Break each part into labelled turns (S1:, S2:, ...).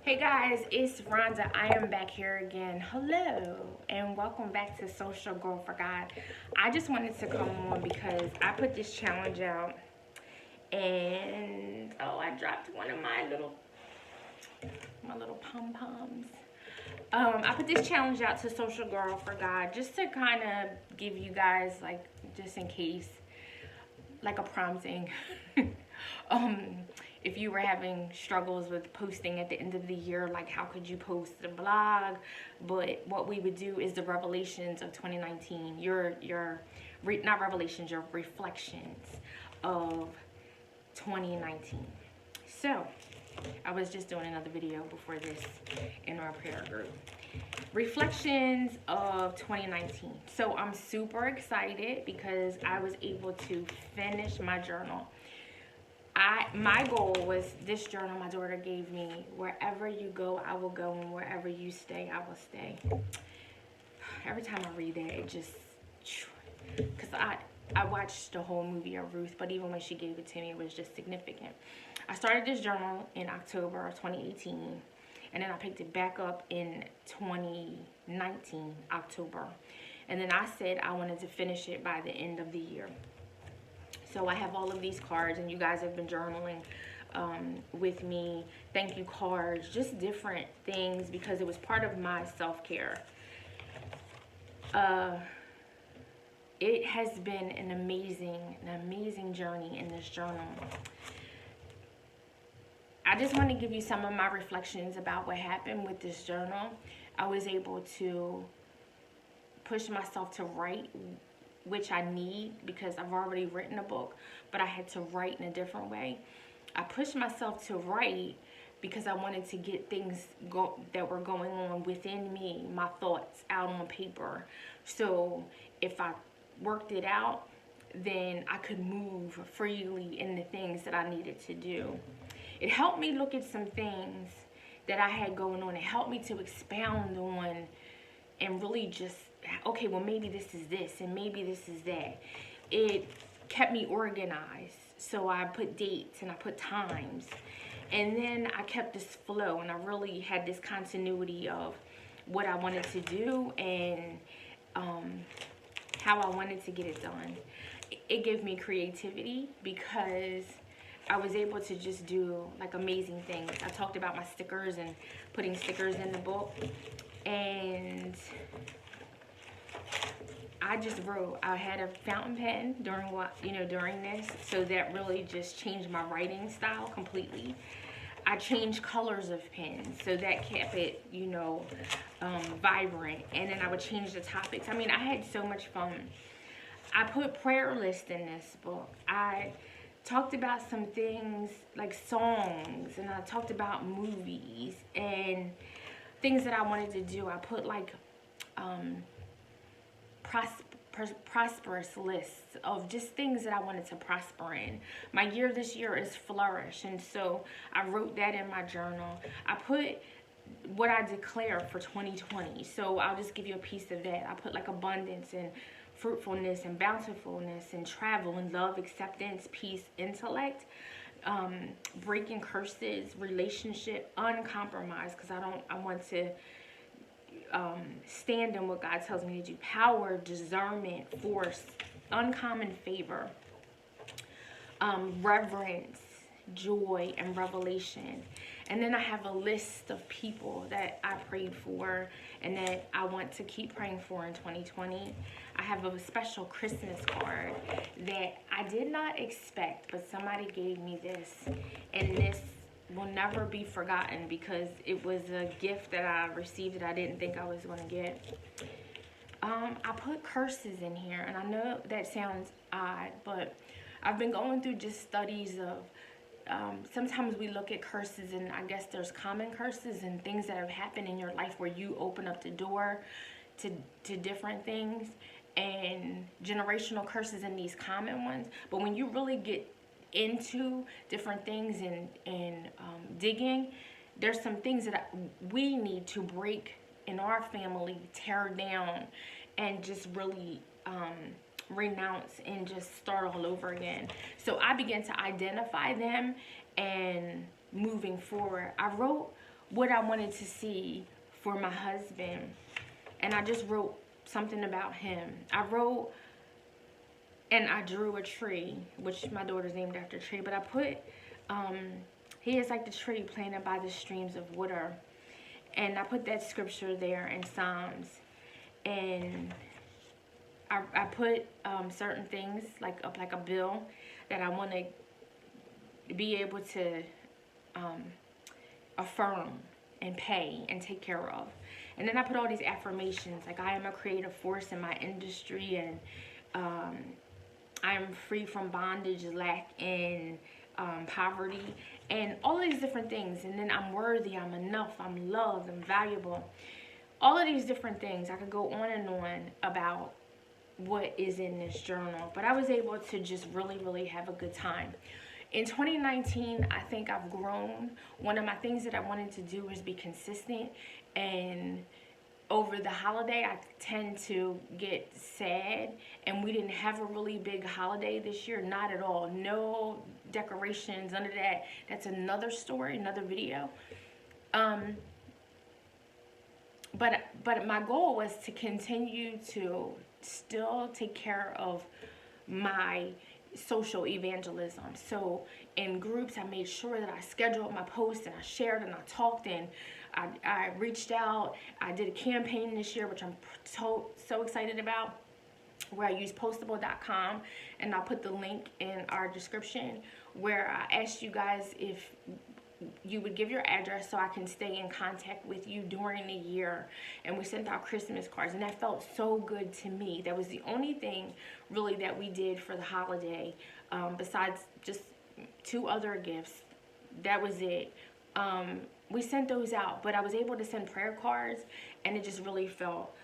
S1: Hey guys, it's Rhonda. I am back here again. Hello, and welcome back to Social Gyrl for God. I just wanted to come on because I put this challenge out, and I dropped one of my little pom poms. I put this challenge out to Social Gyrl for God just to kind of give you guys, like, just in case, like a prompting. um, if you were having struggles with posting at the end of the year, like how could you post a blog? But what we would do is the revelations of 2019, not revelations, your reflections of 2019. So I was just doing another video before this in our prayer group. Reflections of 2019. So I'm super excited because I was able to finish my journal. My goal was this journal my daughter gave me: wherever you go, I will go, and wherever you stay, I will stay. Every time I read that, it just, because I watched the whole movie of Ruth, but even when she gave it to me, it was just significant. I started this journal in October of 2018, and then I picked it back up in 2019, October. And then I said I wanted to finish it by the end of the year. So I have all of these cards, and you guys have been journaling with me. Thank you cards, just different things, because it was part of my self-care. It has been an amazing journey in this journal. I just want to give you some of my reflections about what happened with this journal. I was able to push myself to write, which I need because I've already written a book, but I had to write in a different way. I pushed myself to write because I wanted to get things that were going on within me, my thoughts, out on paper. So if I worked it out, then I could move freely in the things that I needed to do. It helped me look at some things that I had going on. It helped me to expound on and really just, okay, well, maybe this is this and maybe this is that. It kept me organized. So I put dates and I put times. And then I kept this flow, and I really had this continuity of what I wanted to do and how I wanted to get it done. It gave me creativity because I was able to just do like amazing things. I talked about my stickers and putting stickers in the book, and I just wrote. I had a fountain pen during this, so that really just changed my writing style completely. I changed colors of pens, so that kept it, vibrant. And then I would change the topics. I mean, I had so much fun. I put prayer lists in this book. I talked about some things like songs, and I talked about movies and things that I wanted to do. I put like prosperous lists of just things that I wanted to prosper in. My year this year is flourish, and so I wrote that in my journal. I put what I declare for 2020, so I'll just give you a piece of that. I put like abundance and fruitfulness and bountifulness and travel and love, acceptance, peace, intellect, breaking curses, relationship, uncompromised, because I want to stand in what God tells me to do. Power, discernment, force, uncommon favor, reverence, joy, and revelation. And then I have a list of people that I prayed for and that I want to keep praying for in 2020. I have a special Christmas card that I did not expect, but somebody gave me this, and this will never be forgotten because it was a gift that I received that I didn't think I was going to get. I put curses in here, and I know that sounds odd, but I've been going through just studies of sometimes we look at curses, and I guess there's common curses and things that have happened in your life where you open up the door to different things, and generational curses and these common ones. But when you really get into different things and digging, there's some things that we need to break in our family, tear down, and just really renounce and just start all over again. So I began to identify them, and moving forward, I wrote what I wanted to see for my husband. And I just wrote something about him. I wrote and I drew a tree, which my daughter's named after a tree, but I put, he is like the tree planted by the streams of water. And I put that scripture there in Psalms. And I put certain things like a bill that I want to be able to affirm and pay and take care of. And then I put all these affirmations like I am a creative force in my industry, and I am free from bondage, lack, and poverty, and all of these different things. And then I'm worthy, I'm enough, I'm loved, I'm valuable. All of these different things. I could go on and on about what is in this journal, but I was able to just really have a good time. In 2019, I think I've grown. One of my things that I wanted to do was be consistent, and over the holiday I tend to get sad, and we didn't have a really big holiday this year, not at all. No decorations, none of that. That's another story, another video. But my goal was to continue to still take care of my social evangelism. So in groups, I made sure that I scheduled my posts, and I shared, and I talked, and I reached out. I did a campaign this year, which I'm so excited about, where I use Postable.com, and I'll put the link in our description, where I asked you guys if you would give your address so I can stay in contact with you during the year. And we sent out Christmas cards, and that felt so good to me. That was the only thing really that we did for the holiday, besides just 2 other gifts. That was it. We sent those out, but I was able to send prayer cards, and it just really felt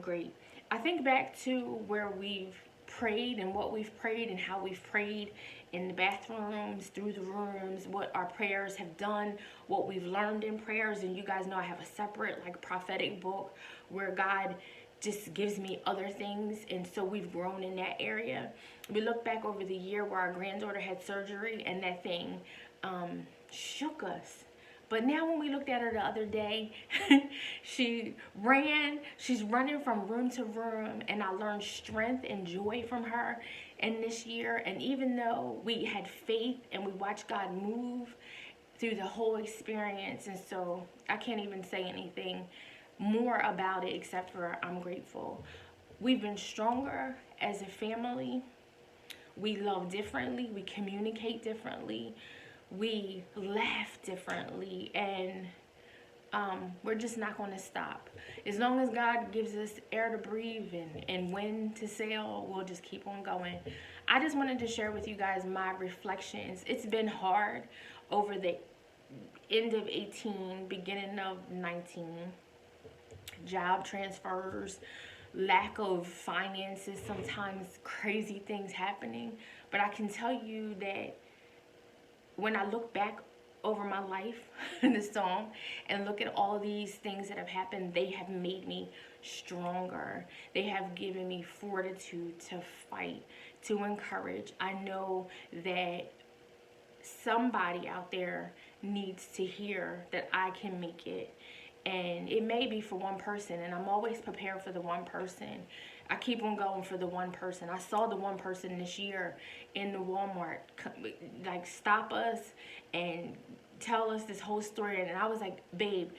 S1: great. I think back to where we've prayed and what we've prayed and how we've prayed in the bathrooms, through the rooms, what our prayers have done, what we've learned in prayers. And you guys know I have a separate like prophetic book where God just gives me other things, and so we've grown in that area. We look back over the year where our granddaughter had surgery, and that thing shook us. But now when we looked at her the other day, she's running from room to room, and I learned strength and joy from her in this year. And even though we had faith and we watched God move through the whole experience, and so I can't even say anything more about it except for I'm grateful. We've been stronger as a family. We love differently. We communicate differently. We laugh differently, and we're just not going to stop. As long as God gives us air to breathe and wind to sail, we'll just keep on going. I just wanted to share with you guys my reflections. It's been hard over the end of 18, beginning of 19. Job transfers, lack of finances, sometimes crazy things happening. But I can tell you that when I look back over my life in this song and look at all these things that have happened, they have made me stronger. They have given me fortitude to fight, to encourage. I know that somebody out there needs to hear that I can make it. And it may be for one person, and I'm always prepared for the one person. I keep on going for the one person. I saw the one person this year in the Walmart, like, stop us and tell us this whole story. And I was like, babe,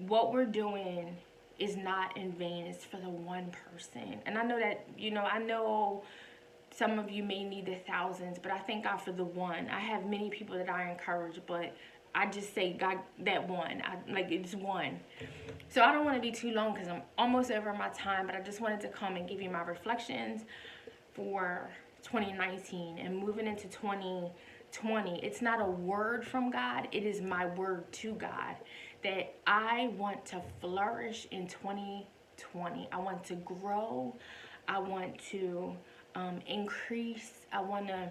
S1: what we're doing is not in vain. It's for the one person. And I know that, I know some of you may need the thousands, but I thank God for the one. I have many people that I encourage, but I just say, God, that one. It's one. So I don't want to be too long because I'm almost over my time, but I just wanted to come and give you my reflections for 2019 and moving into 2020. It's not a word from God. It is my word to God that I want to flourish in 2020. I want to grow. I want to increase. I want to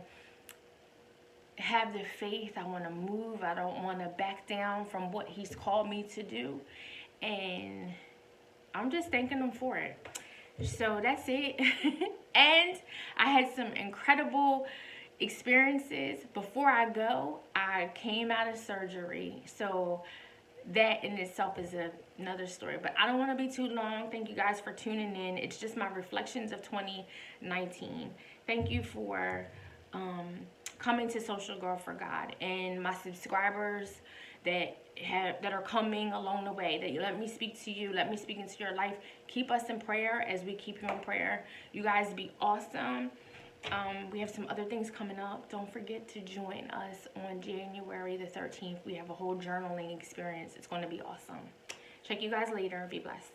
S1: have the faith. I want to move. I don't want to back down from what he's called me to do. And I'm just thanking him for it. So that's it. And I had some incredible experiences. Before I go, I came out of surgery. So that in itself is another story. But I don't want to be too long. Thank you guys for tuning in. It's just my reflections of 2019. Thank you for coming to Social Girl for God, and my subscribers that are coming along the way, that you let me speak to you, let me speak into your life. Keep us in prayer as we keep you in prayer. You guys be awesome. We have some other things coming up. Don't forget to join us on January the 13th. We have a whole journaling experience. It's going to be awesome. Check you guys later. Be blessed.